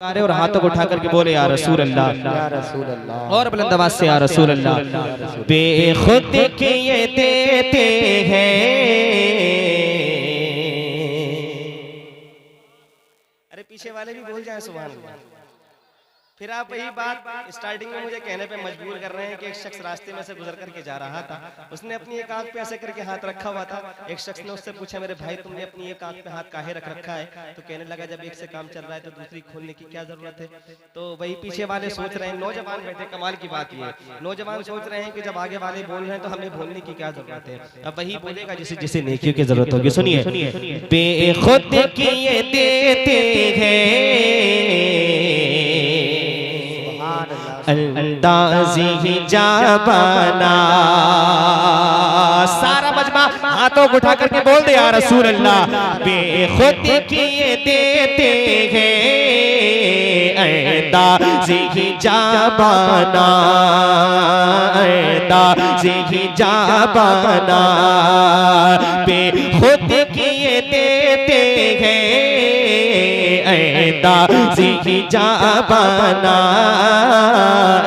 और हाथों को उठा करके बोले या रसूल अल्लाह, या रसूल अल्लाह, और बुलंद आवाज से या रसूल अल्लाह। बेखुद किए देते हैं। अरे पीछे वाले भी बोल जाए सुभान अल्लाह। फिर आप वही बात स्टार्टिंग में मुझे कहने पे मजबूर कर रहे हैं कि एक शख्स रास्ते में से गुजर करके जा रहा था, उसने अपनी एक आंख पे ऐसे करके हाथ रखा हुआ था। एक शख्स ने उससे पूछा, मेरे भाई तुमने अपनी एक आंख पे हाथ काहे रख रखा है? तो कहने लगा, जब एक से काम चल रहा है तो दूसरी खोलने की क्या जरूरत है? तो वही पीछे वाले सोच रहे हैं, नौजवान बैठे, कमाल की बात ये नौजवान सोच रहे हैं कि जब आगे वाले बोल रहे हैं तो हमें बोलने की क्या जरूरत है? अब वही बोलेगा जिसे जिसे नेकियों की जरूरत होगी। सुनिए, बेखुद किए देते हैं अंदाज़ी हिजाबाना। सारा मजमा हाथों को उठा करके बोल दे या रसूल अल्लाह। बेखुद किए देते हैं अंदाज़ी हिजाबाना, अंदाज़ी हिजाबाना। बेखुद किए देते हैं अंदाज़ी हिजाबाना,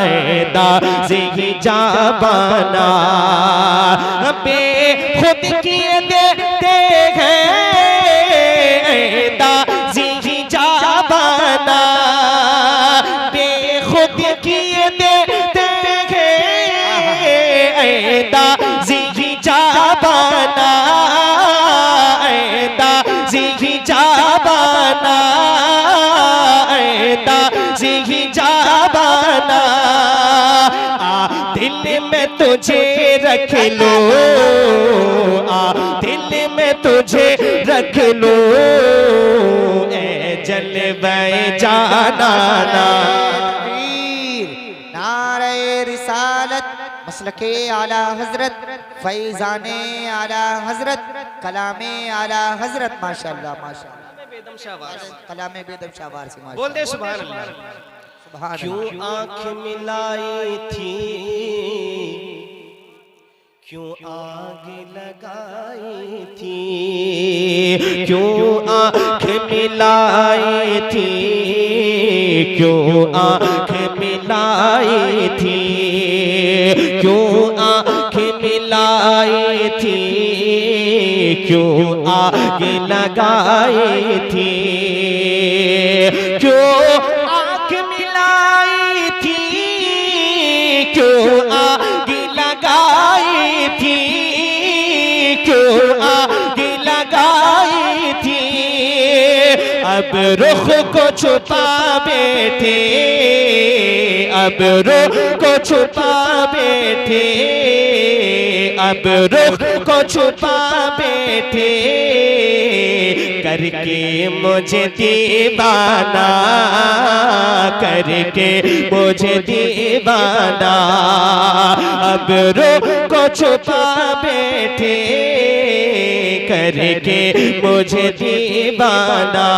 अंदाज़ी हिजाबाना। बेखुद किए देते हैं अंदाज़ी हिजाबाना। बेखुद किए देते हैं अंदाज़ी हिजाबाना, अंदाज़ी हिजाबाना, अंदाज़ी हिजाबाना। दिल में तुझे रख लो, दिल में तुझे रख लो, ए जलवे जाना। नारे रिसालत, मसलके आला हजरत, फैजाने आला हजरत, कलामे आला हजरत। माशाअल्लाह माशाअल्लाह, बेदम शाबाश, कलामे बेदम शाबाश। बोल दे सुभान अल्लाह। क्यों आँख मिलाई थी, क्यों आग लगाई थी? क्यों आँख मिलाई थी, क्यों आँख मिलाई थी? क्यों आँख मिलाई थी, क्यों आग लगाई थी? क्यों आग मिलाई थी, क्यों आग लगाई थी? क्यों आग लगाई थी? अब रुख को छुपा बैठे, अब रुख को छुपा बैठे, अब रुख को छुपा बैठे, करके मुझे दीवाना, करके मुझे दीवाना। अब रुख को छुपा बैठे, करके मुझे दीवाना,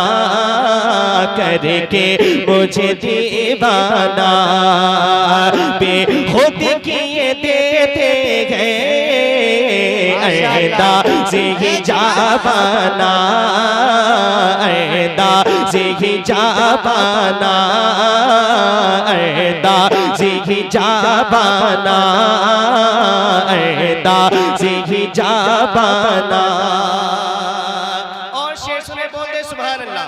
करके मुझे दीवाना। बेखुद किए देते हैं अंदाज़ी हिजाबाना, अंदाज़ी हिजाबाना, अंदाज़ी हिजाबाना, अंदाज़ी हिजाबाना। और शेर सुने, बोल दे सुभान अल्लाह।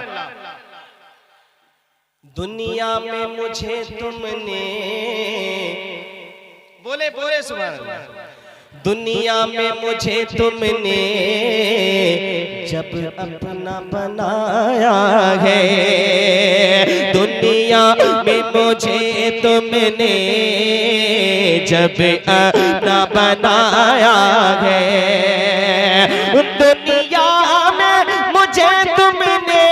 दुनिया में मुझे तुमने, बोले बोले सुभान अल्लाह। दुनिया में मुझे तुमने जब अपना बनाया है, दुनिया में मुझे तुमने जब अपना बनाया है, दुनिया में मुझे तुमने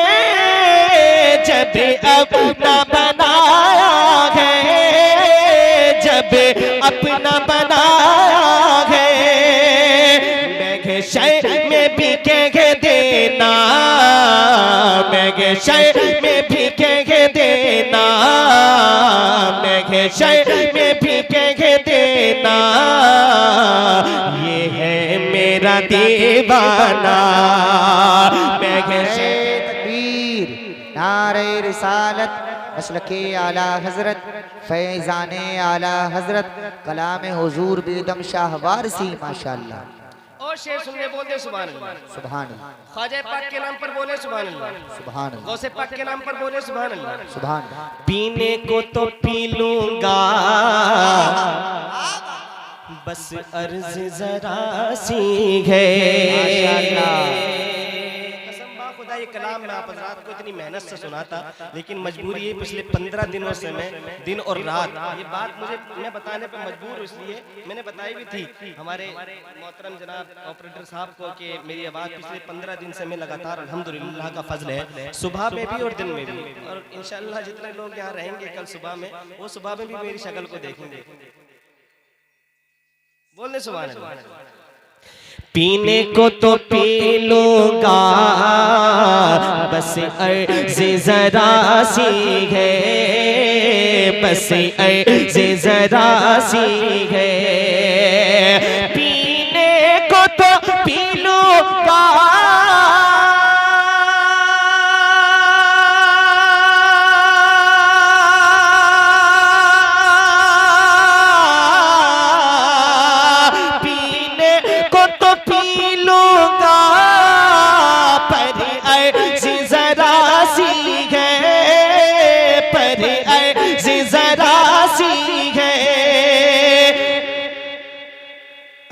जब अपना बनाया है, जब अपना बनाया है। मैगशय में भी कह देना, मैगशय में भी कह देना, मैगशय में भी कह देना, ये है मेरा दीवाना। तकबीर, नारे रिसालत, मसलके आला हजरत फैजान आला हजरत कलाम हुजूर बेदम शाह वारसी माशाअल्लाह। और शेर सुनने बोल दे सुभान अल्लाह, सुभान अल्लाह, ख्वाजा पाक के नाम पर बोले सुभान अल्लाह, सुभान अल्लाह, गौसे पाक के नाम पर बोले सुभान अल्लाह। सुभान अल्लाह। पीने को तो पी लूंगा बस अर्ज जरा सी है। कसम बा खुदा ये कलाम मैं आप हज़रात को इतनी मेहनत से सुनाता, लेकिन मजबूरी है पिछले 15 दिनों से मैं दिन और रात ये बात मुझे मैं बताने पे मजबूर हूँ। इसलिए मैंने बताई भी थी हमारे मोहतरम जनाब ऑपरेटर साहब को कि मेरी आवाज़ पिछले 15 दिन से मैं लगातार अल्हम्दुलिल्लाह का फजल है सुबह में भी और दिन में भी, और इंशाअल्लाह जितने लोग यहाँ रहेंगे कल सुबह में वो सुबह में भी मेरी शक्ल को देखेंगे। बोलने सुभान अल्लाह। पीने को तो पी लूंगा बस अर्ज़ ज़रा सी है, बस अर्ज़ ज़रा सी है। पीने को तो पी लूंगा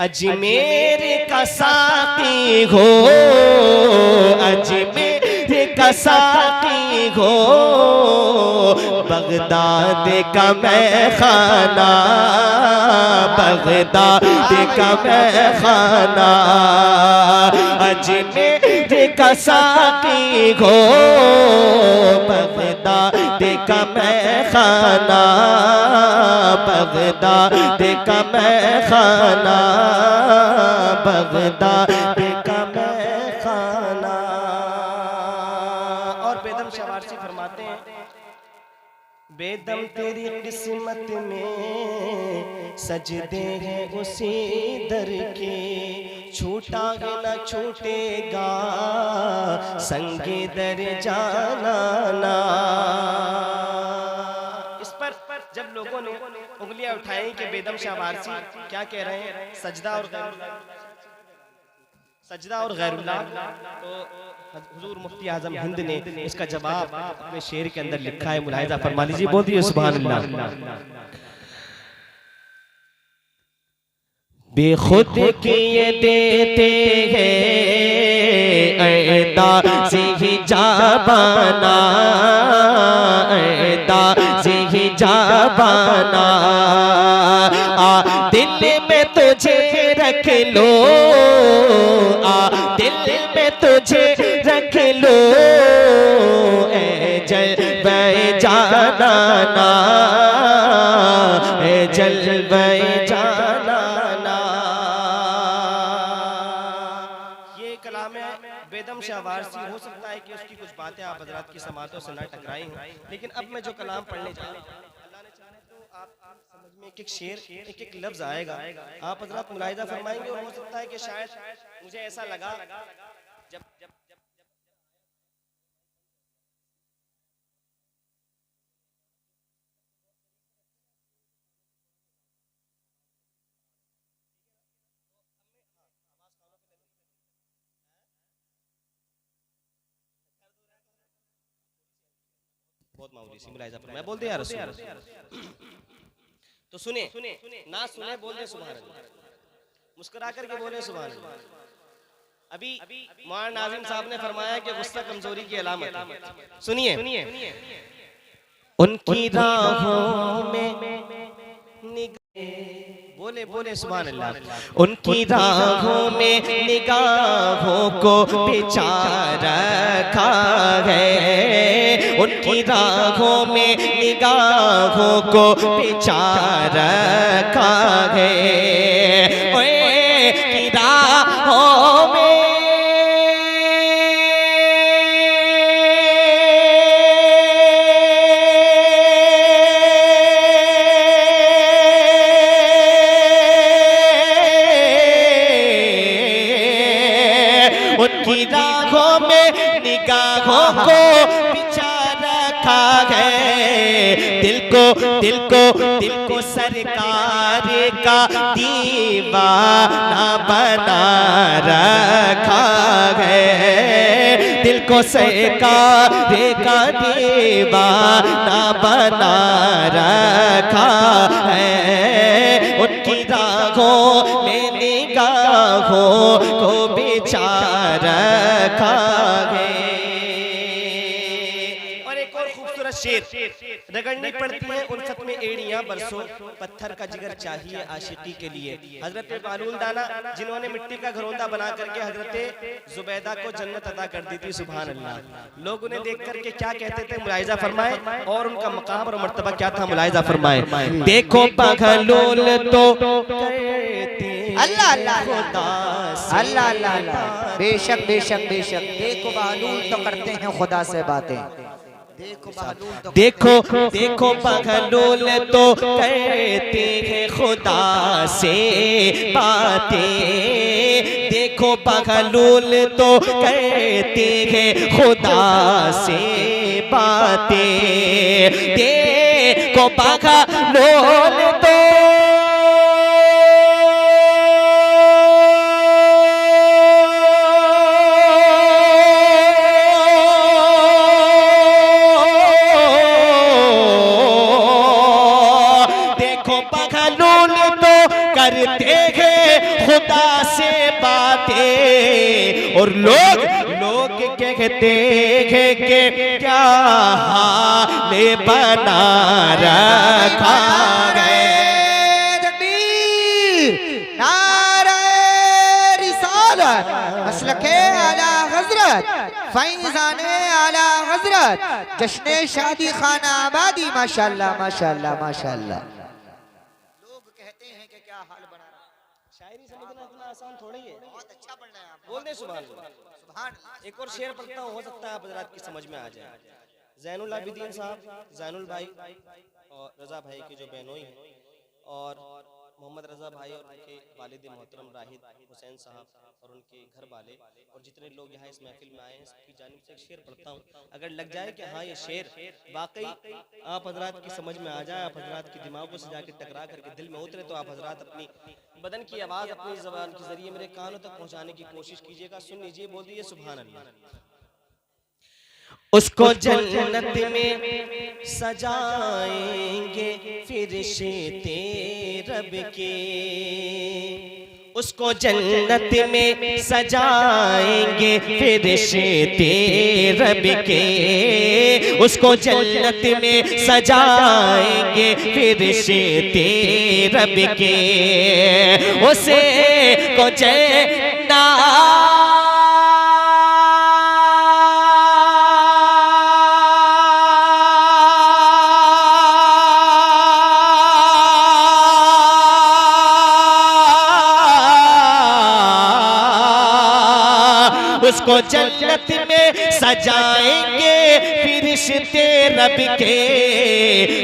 अजमेर का साकी हो, अजमेर का साकी हो, बगदाद का मैखाना, बगदाद का मैखाना। अजमेर का साकी हो, बगदाद का मैखाना, बगदाद का मैखाना, बगदाद का मैखाना। और बेदम शवारसी फरमाते हैं बेदम तेरी किस्मत में सजदे हैं उसी दर के, छूटा है न छूटेगा संगे दर जाना ना। इस पर जब लोगों ने उंगलियां उठाई कि बेदम शाह वारसी क्या कह रहे हैं सजदा और गैरुल्लाह, तो हुजूर मुफ्ती आजम हिंद ने इसका जवाब अपने शेर के अंदर लिखा है, मुलाहिजा फरमा लीजिए। बोल दिए सुभान अल्लाह। बेखुद किए देते हैं ऐदा से ही जाबाना, ऐदा से ही जाबाना। आ दिल में तुझे रख लो, आ दिल में तुझे रख लो, ए जलवे जाना ना, ए जलवे जाना ना। ये कलाम है बेदम शाह वारसी। हो सकता है कि उसकी कुछ बातें आप हजरात की समातों से ना टकराई हों, लेकिन अब मैं जो कलाम पढ़ने जा रहा हूँ अल्लाह ने चाहे तो आप समझ में एक एक शेर एक एक लफ्ज आएगा, आप हजरात मुलाहिजा फरमाएंगे। और हो सकता है कि शायद मुझे ऐसा लगा जब बहुत मामूली सी मुलाहिजा फरमाया। बोल दे यार रसूल, तो सुने ना सुने बोल दे सुभान अल्लाह, मुस्कुरा करके बोले सुभान अल्लाह। अभी मौलाना नाज़िम साहब ने फरमाया कि गुस्सा कमजोरी की अलामत है। सुनिए उनकी राहों में बोले बोले सुभान अल्लाह। उनकी राहों में निगाहों को बिछा रखा है, उनकी राहों में निगाहों को बिछा रखा है। ओए की राहों में उनकी राहों में निगाहों को बिछा रखा है। दिल को सरकार का दीवाना बना रखा है, दिल को सरकार का दीवाना बना रखा है, उनकी राहों में निगाहों को बिचार रखा है। और एक और खूबसूरत शेर, रगड़नी पड़ती है उल्फत में एड़ियां बरसों, पत्थर का जिगर चाहिए आशिकी के लिए। हजरत बालूल दाना जिन्होंने मिट्टी का घरौंदा बना करके हजरत जुबैदा को जन्नत अता कर दी थी, सुभान अल्लाह। लोग उन्हें देख करके क्या कहते थे, मुलाहिजा फरमाए, और उनका मकाम और मर्तबा क्या था, मुलाहिजा फरमाए। देखो बहलोल तो अल्लाह अल्लाह अल्लाह अल्लाह अल्लाह, बेशक बेशक बेशक। देखो बहलूल तो करते हैं खुदा से बातें, देखो देखो बहलोल तो करते हैं खुदा से बातें, देखो बहलोल तो करते हैं खुदा से बातें, देखो बहलोल तो करते हैं खुदा से बातें, और लोग कहते हैं कि क्या हाल बना रखा है। नारे रिसालत, मसलके आला हजरत, फैज़ाने आला हजरत, जश्ने शादी खाना आबादी, माशाअल्लाह माशाअल्लाह माशाअल्लाह। शायरी समझना इतना आसान थोड़ी है, बहुत अच्छा पढ़ना है। बोल दे सुभान अल्लाह। एक और शेर पढ़ता हूँ, हो सकता है आप हजरात की समझ में आ जाए। ज़ैनुल आबिदीन साहब, ज़ैनुल भाई और रज़ा भाई की जो बहनोई है, और मोहम्मद रज़ा भाई और उनके वालिद मोहतरम राहिद हुसैन साहब और उनके घर वाले और जितने लोग यहाँ इस महफिल में आए हैं, सबकी जानिब से एक शेर पढ़ता हूँ। अगर लग जाए कि हाँ ये शेर वाकई आप हजरात की समझ में आ जाए, आप हजरात के दिमागों से जाके टकरा करके दिल में उतरे, तो आप हजरात अपनी बदन की आवाज़ अपनी ज़बान के जरिए मेरे कानों तक पहुँचाने की कोशिश कीजिएगा। सुन लीजिए, बोल दीजिए सुभान अल्लाह। उसको जन्नत में सजाएंगे फिरिश्ते रब के, उसको जन्नत में सजाएंगे फिरिश्ते रब के, उसको जन्नत में सजाएंगे फिरिश्ते रब के, उसे को जन्नत उसको जन्नत में सजाएंगे फिरिश्ते रब के,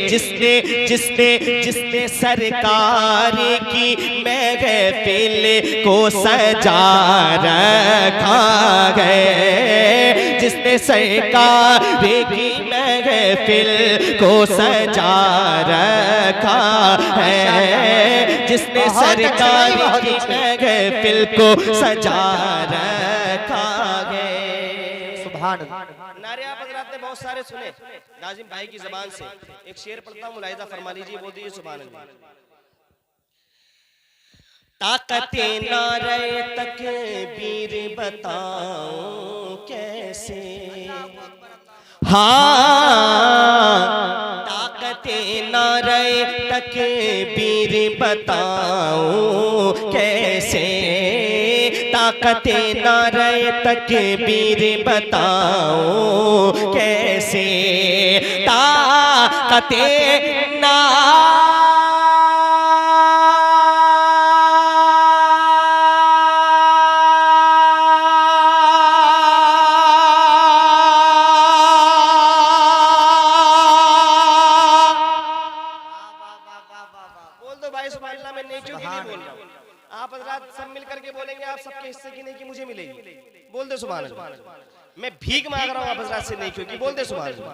जिसने जिसने जिसने सरकार की महफिल को सजा रखा है, जिसने सरकार की महफिल को सजा रखा है, जिसने सरकार की महफिल को सजा रखा है। सुभान अल्लाह। नारे आप हज़रात ने बहुत सारे सुने, नाज़िम भाई की ज़बान से एक शेर पढ़ता हूँ, मुलाहिज़ा फरमा लीजिए, बोल दीजिए सुभान अल्लाह। ताकते नारे तकबीर बताऊं कैसे, हाँ ताकते नारे तकबीर बताऊं कैसे, ताकते नारे तकबीर बताऊं कैसे, ताकते ना आप हजरात सब मिल करके बोलेंगे आप सबके हिस्से की नहीं कि मुझे मिलेगी, बोल दे सुभान अल्लाह। मैं भीख मांग रहा हूँ आप हजरात से नहीं क्योंकि, बोल दे सुभान अल्लाह।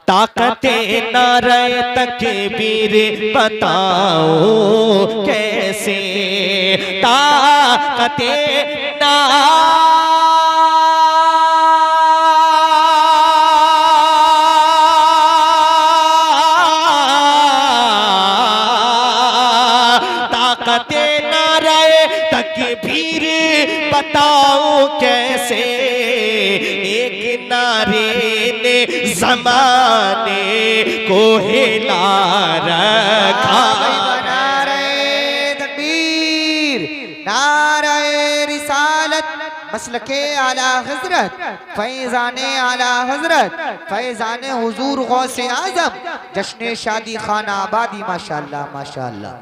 ताकते नारे तकबीर बताओ कैसे, ताकते ताकते नारे तकबीर बताओ कैसे, एक नारे ने ज़माने को हिला रखा। नारे तकबीर, नारे रिसालत, मसलके आला हजरत, फैज़ाने आला हजरत, फैज़ाने हुजूर गौसे आज़म, जश्न शादी खाना आबादी, माशाअल्लाह माशाअल्लाह।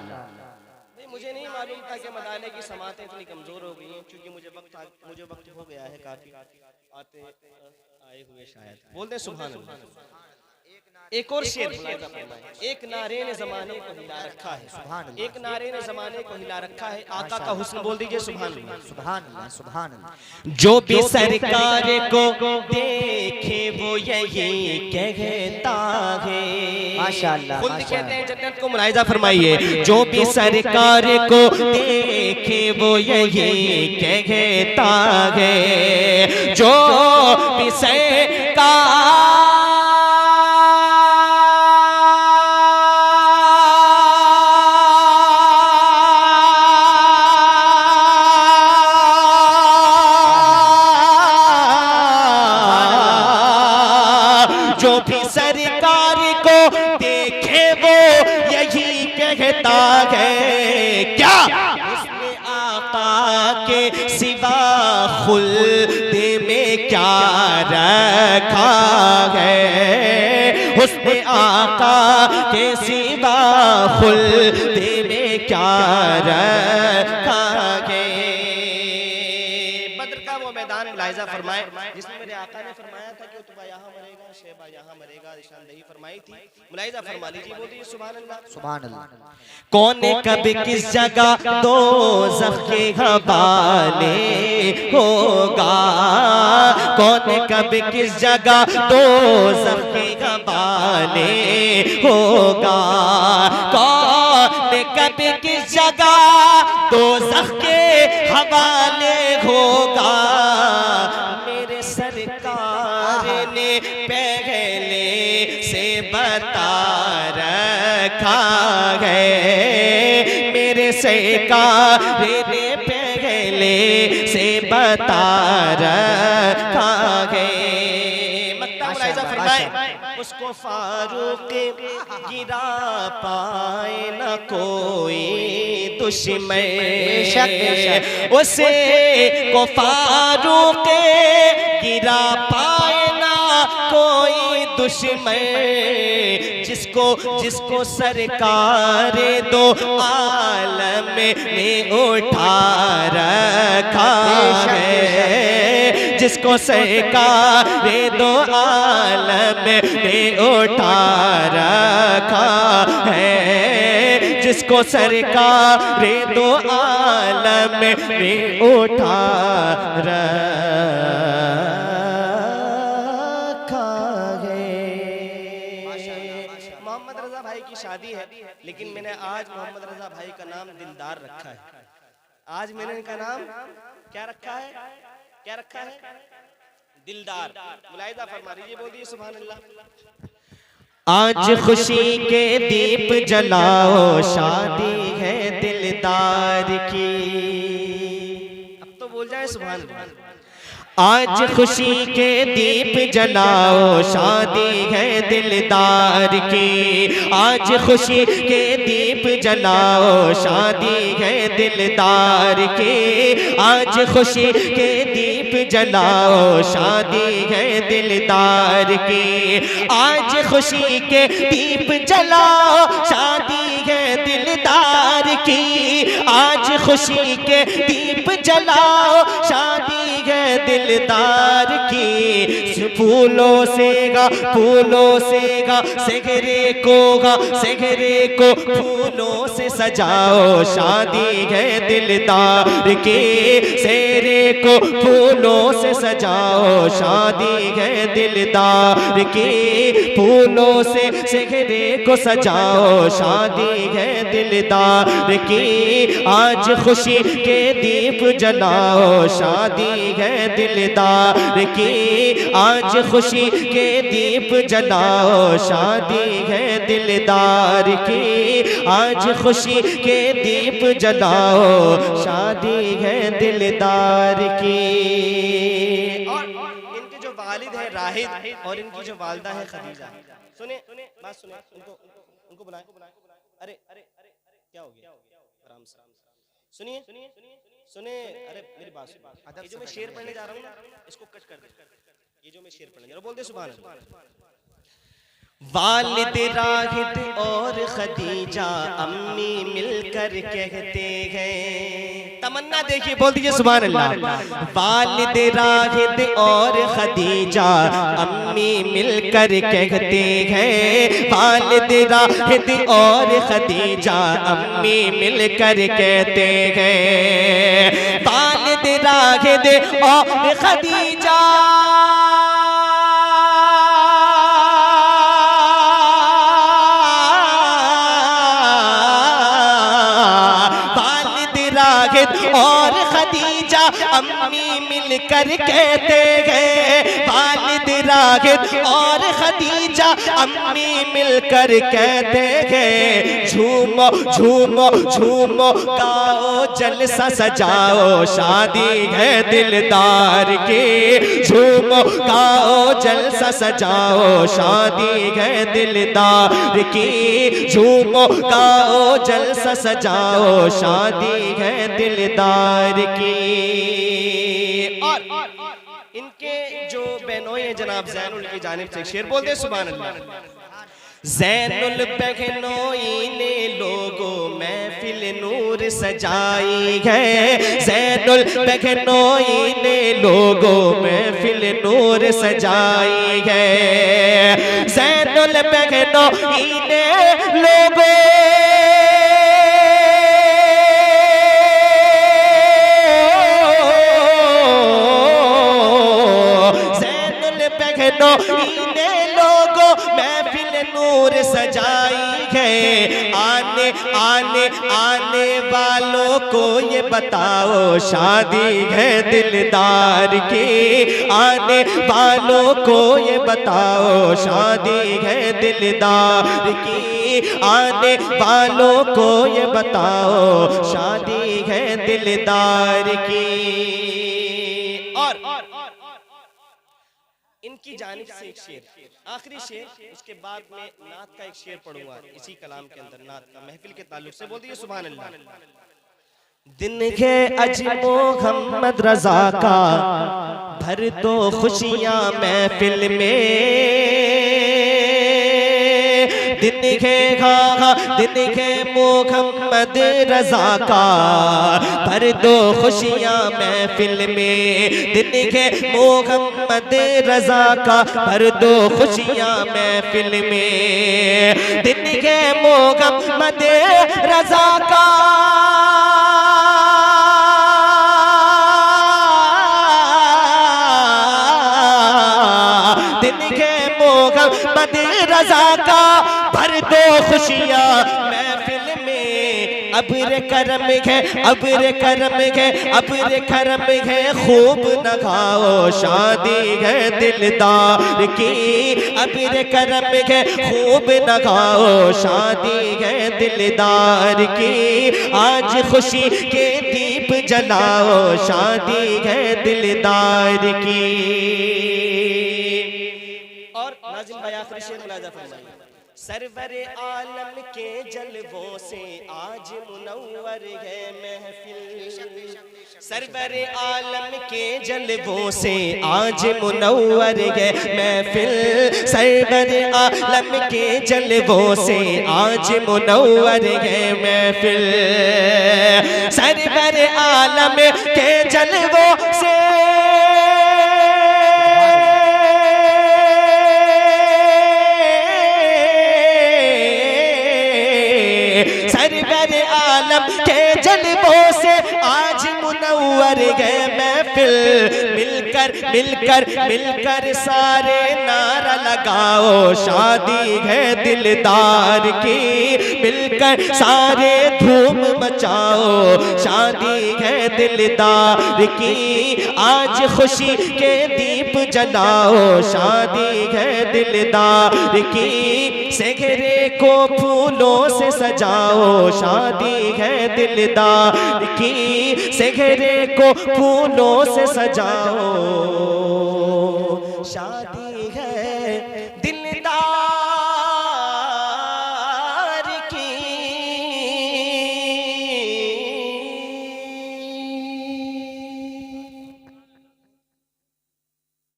मुझे नहीं मालूम था कि मदाने की समातें इतनी कमजोर हो गई हैं, क्योंकि मुझे वक्त हो गया है काफी आते आए हुए शायद। बोल दे सुभान अल्लाह। एक और शेर मुलाहिज़ा फरमाएं। एक नारे ने जमाने को हिला रखा है, सुभान अल्लाह। एक नारे ने जमाने को हिला रखा है, आका का हुस्न बोल दीजिए सुभान अल्लाह। सुभान अल्लाह सुभान अल्लाह। जो भी सरकार को देखे वो यही कहता है, माशाअल्लाह खुद कहते हैं जन्नत को मुलाहिज़ा फरमाइए। जो भी सरकार को देखे वो यही कहता है, जो भी सरकार जो भी सरकार को देखे वो यही कहता है, क्या उसने आका के सिवा खुल्द में क्या रखा है, उसने आका के सिवा खुल्द में क्या रखा है। बद्र का वो मैदान मुलाहिज़ा फरमाए जिसमें मेरे आका ने फरमाया था कि उतबा यहाँ मरेगा, शेबा यहाँ मरेगा, निशानदेही फरमाई थी। मुलाहिज़ा फरमा लीजिए, बोलिए सुभान अल्लाह सुभान अल्लाह। कौन कब किस जगह दोज़ख के हवाले होगा, कौन कब किस जगह दोज़ख के हवाले होगा, कौन कब किस जगह दोज़ख के हवाले होगा। मेरे सरकार ने पहले से बता रखा है, मेरे सरकार ने पहले से बता रखा है। मक्ता मुलाहिज़ा फरमाए, उसको फारूक गिरा पाए न कोई दुश्मन, उसे को फारूक गिरा पाए ना कोई दुश्मन, जिसको सरकार दो आलम में उठा रखा है, जिसको सरकार दो आलम में उठा रखा है, जिसको सरकार दो आलम में उठा शादी है, लेकिन मैंने आज मोहम्मद रजा भाई का नाम दिलदार रखा है। आज मैंने इनका नाम क्या रखा है, क्या रखा है? दिलदार। मुलाहिज़ा फरमा लीजिए, बोलिए सुभान अल्लाह। आज खुशी के दीप जलाओ, शादी है दिलदार की। अब तो बोल जाए सुभान अल्लाह। आज खुशी के दीप जलाओ, शादी है दिलदार की। आज खुशी के दीप जलाओ, शादी है दिलदार की। आज खुशी के दीप जलाओ, शादी है दिलदार की। आज खुशी के दीप जलाओ, शादी है दिलदार की, आज खुशी के दीप जलाओ, शादी है दिलदार की। फूलों से गा सेहरे को फूलों से सजाओ, शादी है दिलदार की। सेहरे को फूलों से सजाओ, शादी है दिलदार की। फूलों से सेहरे को सजाओ, शादी है दिलदार की। आज खुशी के दीप जलाओ, शादी है दिलदार की। आज खुशी के दीप जलाओ, शादी है दिलदार की। आज खुशी के दीप जलाओ, शादी है दिलदार की। और इनके जो वालिद है राहिद और इनकी जो वालदा है खदीजा, सुने बात सुने, उनको बुलाएं। अरे क्या हो गया, आराम से सुनिए सुने। अरे मेरी बात सुनिए, ये जो मैं शेर पढ़ने जा रहा हूँ ना, इसको कट कर दे। ये जो मैं शेर पढ़ने जा रहा हूँ, बोल दे सुभान अल्लाह। वालिद राहिद और खदीजा अम्मी मिलकर कहते हैं, तमन्ना देखिए, बोल दीजिए सुभान अल्लाह। वालिद राहिद और खदीजा अम्मी मिलकर कहते हैं, वालिद राहिद और खदीजा अम्मी मिलकर कहते हैं। वालिद राहिद और खदीजा और खदीजा अम्मी मिलकर कहते हैं। वालिद रागिब और खदीजा अम्मी मिलकर कहते हैं, झूमो झूमो झूमो गाओ जलसा सजाओ, शादी है दिलदार की। झूमो गाओ जलसा सजाओ, शादी है दिलदार की। झूमो गाओ जलसा सजाओ, शादी है दिलदार की। और इनके जो बहनों हैं जनाब ज़ैनुल की जानिब से शेर बोलते हैं सुभान अल्लाह। ज़ैनुल बहनोई ने लोगों महफिल नूर सजाई है। ज़ैनुल बहनोई ने लोगों महफिल नूर सजाई है। ज़ैनुल बहनोई ने लोगों इने लोगों महफिल नूर सजाई है। आने आने आने वालों को ये बताओ, शादी है दिलदार की। आने वालों को ये बताओ, शादी है दिलदार की। आने वालों को ये बताओ, शादी है दिलदार की। और इनकी जानिब से एक शेर, आखिरी शेर, इसके बाद में नात का एक शेर पढ़ूंगा इसी कलाम के अंदर, नात का महफिल के ताल्लुक से। बोल दीजिए सुभान अल्लाह। दिन है अज मोहम्मद रजा का, भर दो खुशियां महफिल में। दिन है मोहम्मद रजा का, भर दो खुशियां महफिल में। दिन है मोहम्मद रजा का, भर दो खुशियां महफिल में। दिन है मोहम्मद रजा का, मोहम्मद रजा का, भर दो खुशियां महफिल में। अब्र करम है, अब्र करम है, अब्र करम है, खूब नगाओ, शादी है दिलदार की। अब्र करम है, खूब नगाओ, शादी है दिलदार की। आज खुशी के दीप जलाओ, शादी है दिलदार की। और नाज़िम भाई आखिरी शेर मुलाजा फरमाइए। सरवर आलम के जलवों से आज मुनव्वर है महफिल। सरवर आलम के जलवों से आज मुनव्वर है महफिल। सरवर आलम के जलवों से आज मुनव्वर है महफिल। सरवर आलम के जलवों से के जलवों से आज मुनव्वर है महफिल। मिलकर मिलकर मिलकर सारे नारा लगाओ शादी है दिलदार की। मिलकर सारे धूम मचाओ शादी है दिलदार की। आज खुशी के दीप जलाओ शादी है दिलदार की। सेहरे को फूलों से सजाओ शादी है दिलदार की। सेहरे को फूलों से सजाओ शादी